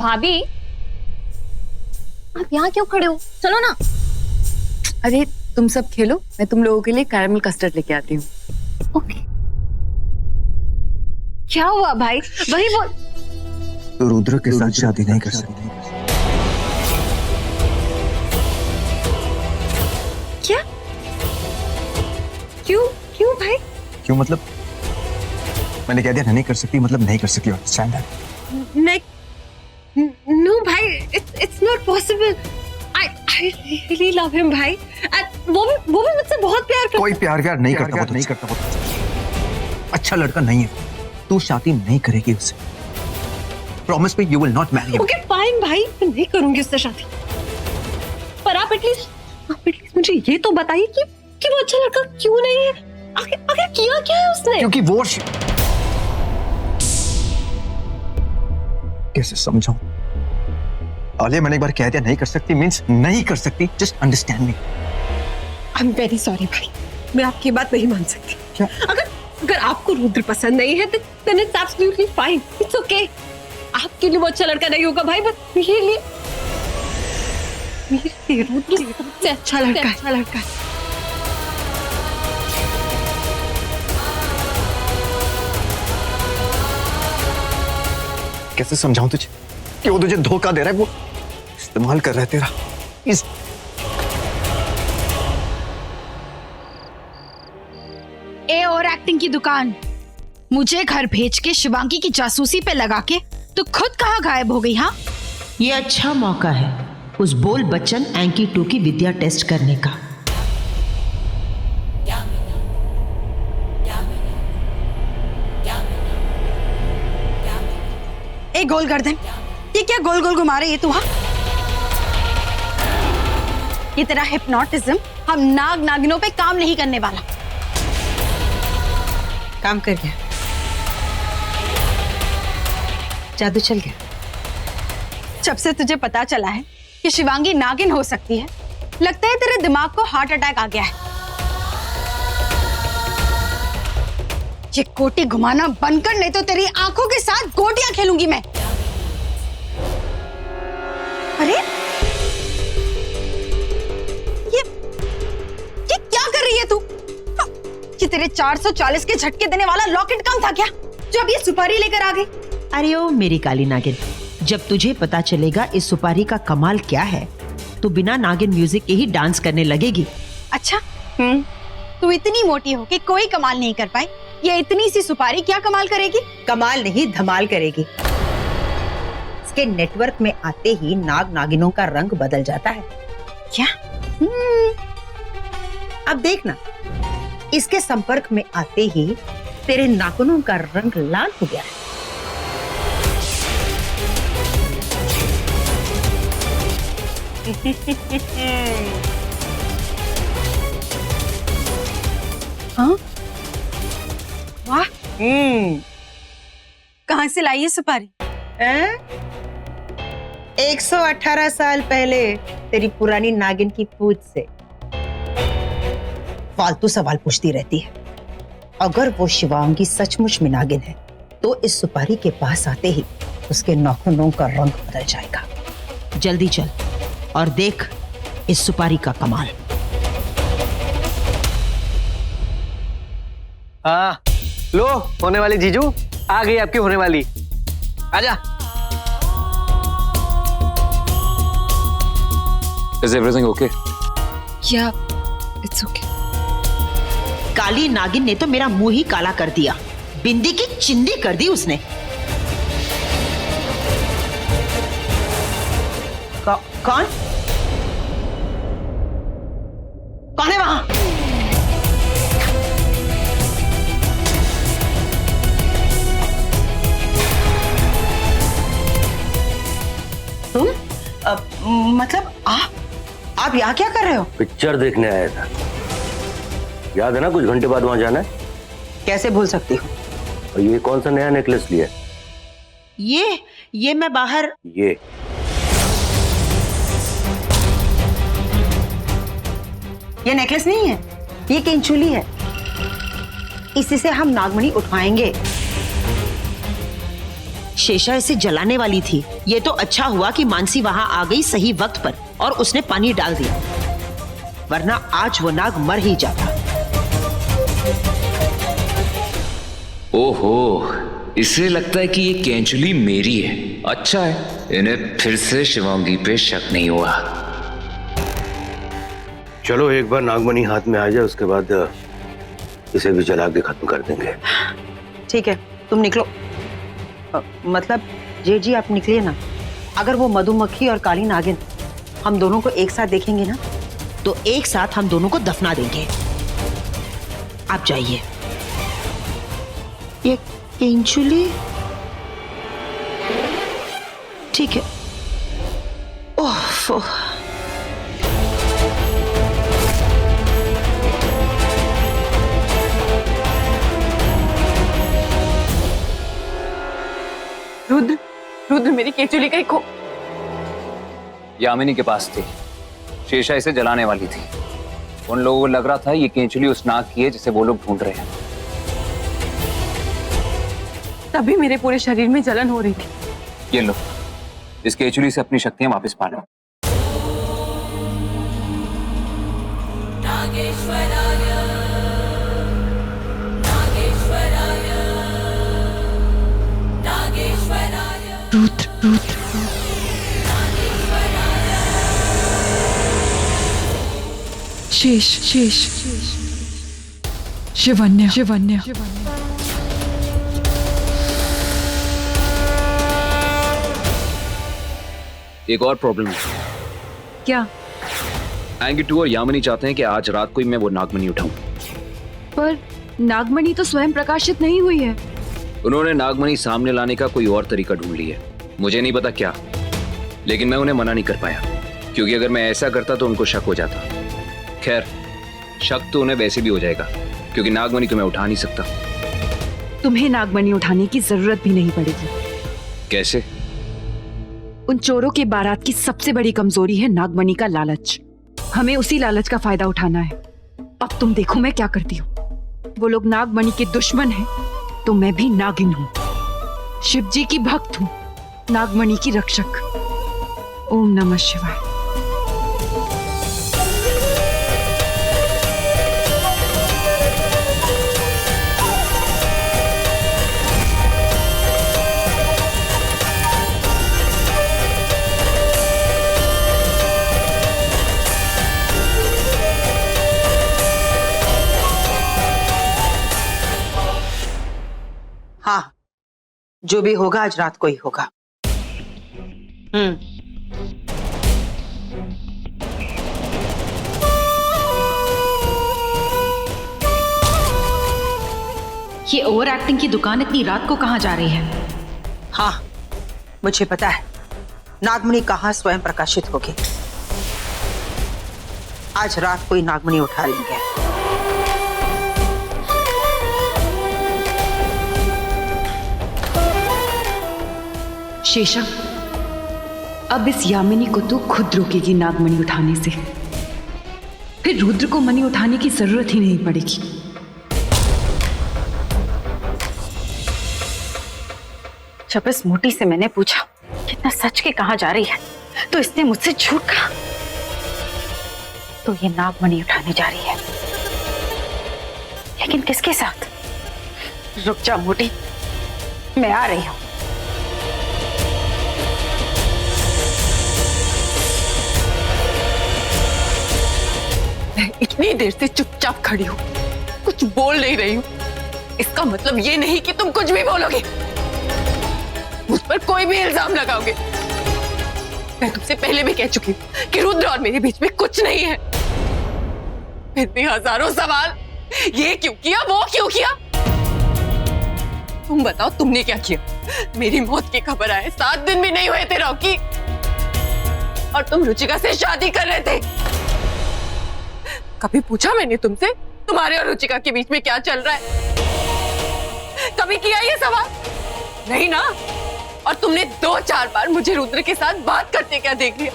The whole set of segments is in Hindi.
भाभी, आप यहाँ क्यों खड़े हो? चलो ना। अरे तुम सब खेलो, मैं तुम लोगों के लिए कैरेमल कस्टर्ड लेके आती हूँ। ओके। क्या हुआ भाई? वही बोल। तो रुद्र के साथ शादी नहीं कर सकती। क्या? क्यों क्यों भाई? क्यों मतलब? मैंने कह दिया नहीं कर सकती, मतलब नहीं कर सकती। Understand that? नहीं, नो भाई, it's not possible. I really love him भाई। वो भी मुझसे बहुत प्यार करता है। कोई प्यार नहीं करता, वो नहीं करता। वो अच्छा लड़का नहीं है। तू शादी नहीं करेगी उससे। Promise me, you will not marry. Okay fine भाई, मैं नहीं करूंगी उससे शादी। पर आप एटलीस्ट मुझे ये तो बताइए कि वो अच्छा लड़का क्यों नहीं है? आखिर किया क्या है उसने? क्योंकि वो कैसे समझाऊं? आलिया, मैंने एक बार कह दिया नहीं कर सकती मींस नहीं कर सकती। Just understand me. I am very sorry भाई, मैं आपकी बात नहीं मान सकती। क्या? अगर आपको रुद्र पसंद नहीं है then it's absolutely fine, it's okay। आपके लिए वो अच्छा लड़का नहीं होगा भाई, बस मेरे लिए रुद्र सबसे अच्छा लड़का है। कैसे समझाऊं तुझे कि वो तुझे धोखा दे रहा है? वो इस्तेमाल कर रहा है तेरा। और एक्टिंग की दुकान मुझे घर भेज के शिवांगी की जासूसी पे लगा के तो खुद कहाँ गायब हो गई? हाँ, ये अच्छा मौका है उस बोल बच्चन एंकी 2 की विद्या टेस्ट करने का। ए गोल गर्दन, ये क्या गोल गोल घुमा रही है तू? हाँ, ये तेरा हिप्नोटिज्म हम नागिनों पे काम नहीं करने वाला। काम कर गया, जादू चल गया। जब से तुझे पता चला है कि शिवांगी नागिन हो सकती है, लगता है तेरे दिमाग को हार्ट अटैक आ गया है। ये गोटी घुमाना बंद कर, नहीं तो तेरी आंखों के साथ गोटियां खेलूंगी मैं। अरे ये क्या कर रही है तू? कि तेरे 440 के झटके देने वाला लॉकेट कम था क्या, जो अब ये सुपारी लेकर आ गई? अरे ओ मेरी काली नागिन, जब तुझे पता चलेगा इस सुपारी का कमाल क्या है तो बिना नागिन म्यूजिक के ही डांस करने लगेगी। अच्छा, तू इतनी मोटी हो कि कोई कमाल नहीं कर पाई, ये इतनी सी सुपारी क्या कमाल करेगी? कमाल नहीं धमाल करेगी। इसके नेटवर्क में आते ही नागिनों का रंग बदल जाता है। क्या? अब देखना, इसके संपर्क में आते ही तेरे नाखूनों का रंग लाल हो गया है। हाँ? वाह, कहाँ से लाई है सुपारी? 118 साल पहले तेरी पुरानी नागिन की पूछ से। फालतू सवाल पूछती रहती है। अगर वो शिवांगी सचमुच में नागिन है तो इस सुपारी के पास आते ही उसके नाखूनों का रंग बदल जाएगा। जल्दी चल और देख इस सुपारी का कमाल। हाँ, लो होने वाली जीजू आ गई आपकी होने वाली। आजा। Is everything okay? Yeah, it's okay। काली नागिन ने तो मेरा मुंह ही काला कर दिया, बिंदी की चिंदी कर दी उसने। कौन है वहां? तुम मतलब आप यहाँ क्या कर रहे हो? पिक्चर देखने आया था। याद है ना, कुछ घंटे बाद वहां जाना है। कैसे भूल सकती हूँ। और ये कौन सा नया नेकलेस लिया? ये मैं बाहर। ये नेकलेस नहीं है, ये केंचुली है। इसी से हम नागमणि उठवाएंगे। शेषा इसे जलाने वाली थी। ये तो अच्छा हुआ कि मानसी वहां आ गई सही वक्त पर और उसने पानी डाल दिया, वरना आज वो नाग मर ही जाता। ओहो, इसे लगता है कि ये केंचुली मेरी है। अच्छा है, इन्हें फिर से शिवांगी पे शक नहीं हुआ। चलो एक बार नागमणि हाथ में आ जाए, उसके बाद इसे भी जला के खत्म कर देंगे। ठीक है, तुम निकलो। मतलब जेठ जी आप निकलिए ना। अगर वो मधुमक्खी और काली नागिन हम दोनों को एक साथ देखेंगे ना, तो एक साथ हम दोनों को दफना देंगे। आप जाइए। ये केंचुली ठीक है। ओह, रुद्र, रुद्र मेरी केचुली कहीं खो। यामिनी के पास थी, शेषा इसे जलाने वाली थी। उन लोगों को लग रहा था ये केंचुली उस नाग की है जिसे वो लोग ढूंढ रहे हैं। तभी मेरे पूरे शरीर में जलन हो रही थी। ये लो, इस केंचुली से अपनी शक्तियां वापस पा लो। रुद्र, रुद्र, शेष, शेष, शिवन्य, शिवन्य। एक और प्रॉब्लम है। क्या? एंगिटू और यामिनी चाहते हैं कि आज रात को ही मैं वो नागमणि उठाऊं। पर नागमणि तो स्वयं प्रकाशित नहीं हुई है। उन्होंने नागमणि सामने लाने का कोई और तरीका ढूंढ लिया है। मुझे नहीं पता क्या, लेकिन मैं उन्हें मना नहीं कर पाया, क्योंकि अगर मैं ऐसा करता तो उनको शक हो जाता। खैर, शक तो उन्हें वैसे भी हो जाएगा, क्योंकि नागमणि तो मैं उठा नहीं सकता। तुम्हें नागमणि उठाने की जरूरत भी नहीं पड़ेगी। कैसे? उन चोरों के बारात की सबसे बड़ी कमजोरी है नागमणि का लालच। हमें उसी लालच का फायदा उठाना है। अब तुम देखो मैं क्या करती हूँ। वो लोग नागमणि के दुश्मन हैं, तो मैं भी नागिन हूँ, शिव जी की भक्त हूँ, नागमणि की रक्षक। ओम नमः शिवाय। हाँ, जो भी होगा आज रात को ही होगा। ये ओवर एक्टिंग की दुकान इतनी रात को कहाँ जा रही है? हाँ, मुझे पता है नागमणि कहाँ स्वयं प्रकाशित होगी। आज रात को ही नागमणि उठा लेंगे। शेषा, अब इस यामिनी को तो खुद रोकेगी नागमणि उठाने से। फिर रुद्र को मणि उठाने की जरूरत ही नहीं पड़ेगी। जब इस मोटी से मैंने पूछा कितना सच के कहाँ जा रही है, तो इसने मुझसे झूठ कहा। तो ये नागमणि उठाने जा रही है, लेकिन किसके साथ? रुक जा मोटी, मैं आ रही हूं। मैं इतनी देर से चुपचाप खड़ी हूँ, कुछ बोल नहीं रही हूँ। इसका मतलब ये नहीं कि तुम कुछ भी बोलोगे, मुझ पर कोई भी इल्जाम लगाओगे। मैं तुमसे पहले भी कह चुकी हूँ कि रुद्र और मेरे बीच में कुछ नहीं है। फिर भी हजारों सवाल, ये क्यों किया, वो क्यों किया। तुम बताओ, तुमने क्या किया? मेरी मौत की खबर आए 7 दिन भी नहीं हुए थे रॉकी, और तुम रुचिका से शादी कर रहे थे। कभी पूछा मैंने तुमसे तुम्हारे और रुचिका के बीच में क्या चल रहा है? कभी किया ये सवाल? नहीं ना। और तुमने 2-4 बार मुझे रुद्र के साथ बात करते क्या देख लिया।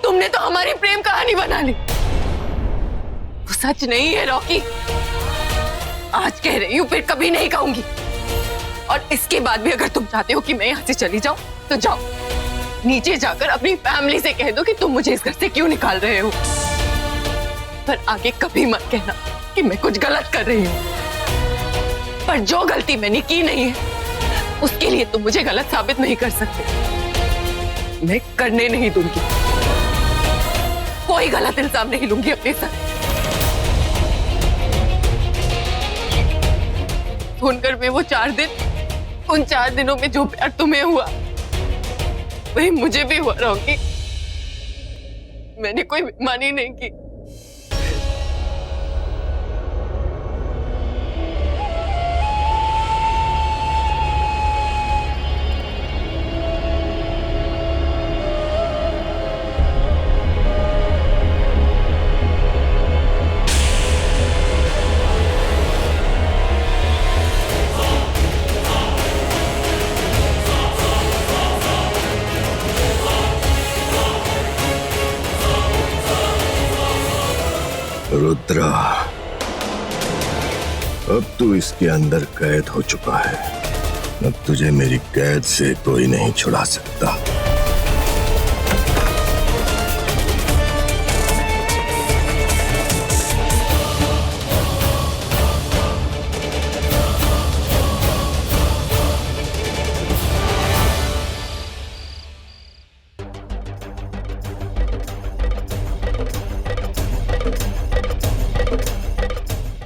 तुमने तो हमारी प्रेम कहानी बना ली। वो सच नहीं है रॉकी। आज कह रही हूं, फिर कभी नहीं कहूंगी। और इसके बाद भी अगर तुम चाहते हो कि मैं यहाँ से चली जाऊं तो जाओ, नीचे जाकर अपनी फैमिली से कह दो कि तुम मुझे इस घर से क्यों निकाल रहे हो, पर आगे कभी मत कहना कि मैं कुछ गलत कर रही हूँ। पर जो गलती मैंने की नहीं है उसके लिए तुम मुझे गलत साबित नहीं कर सकते। मैं करने नहीं दूंगी, कोई गलत इल्जाम नहीं लूंगी अपने सर। सुनकर मैं वो 4 दिन, उन 4 दिनों में जो प्यार तुम्हें हुआ वही मुझे भी हुआ रहोगी। मैंने कोई बेईमानी नहीं की। रुद्रा, अब तू इसके अंदर कैद हो चुका है। अब तुझे मेरी कैद से कोई नहीं छुड़ा सकता।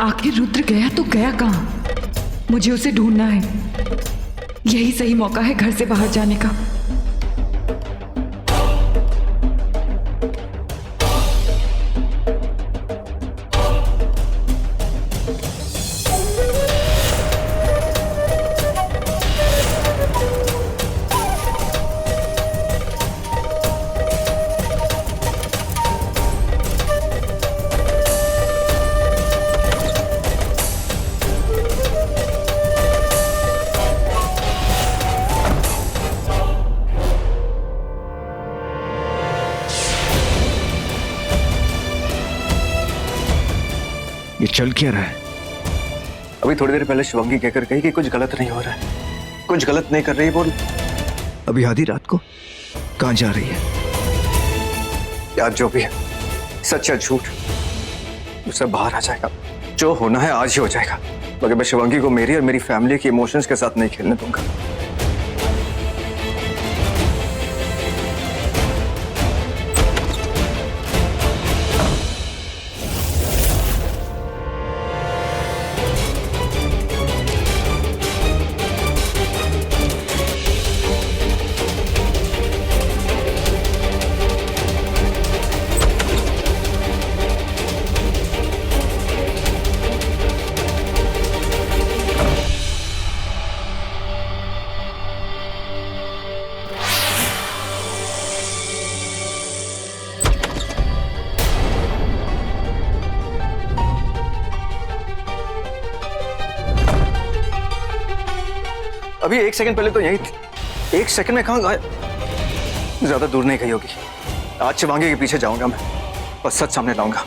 आखिर रुद्र गया तो गया कहाँ? मुझे उसे ढूंढना है। यही सही मौका है घर से बाहर जाने का। ये चल क्या रहा है? अभी थोड़ी देर पहले शिवांगी कहकर कही कि कुछ गलत नहीं हो रहा है, कुछ गलत नहीं कर रही। बोल, अभी आधी रात को कहां जा रही है? यार जो भी है, सच या झूठ, उससे बाहर आ जाएगा। जो होना है आज ही हो जाएगा, मगर मैं शिवांगी को मेरी और मेरी फैमिली के इमोशंस के साथ नहीं खेलने दूंगा। अभी 1 सेकंड पहले तो यही थी। 1 सेकंड में कहां गायब? ज्यादा दूर नहीं गई होगी। आज शिवांगी के पीछे जाऊंगा मैं और सच सामने लाऊंगा।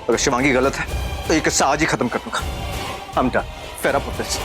अगर शिवांगी गलत है तो ये किस्सा आज ही खत्म कर दूंगा। I'm done. Fed up with this.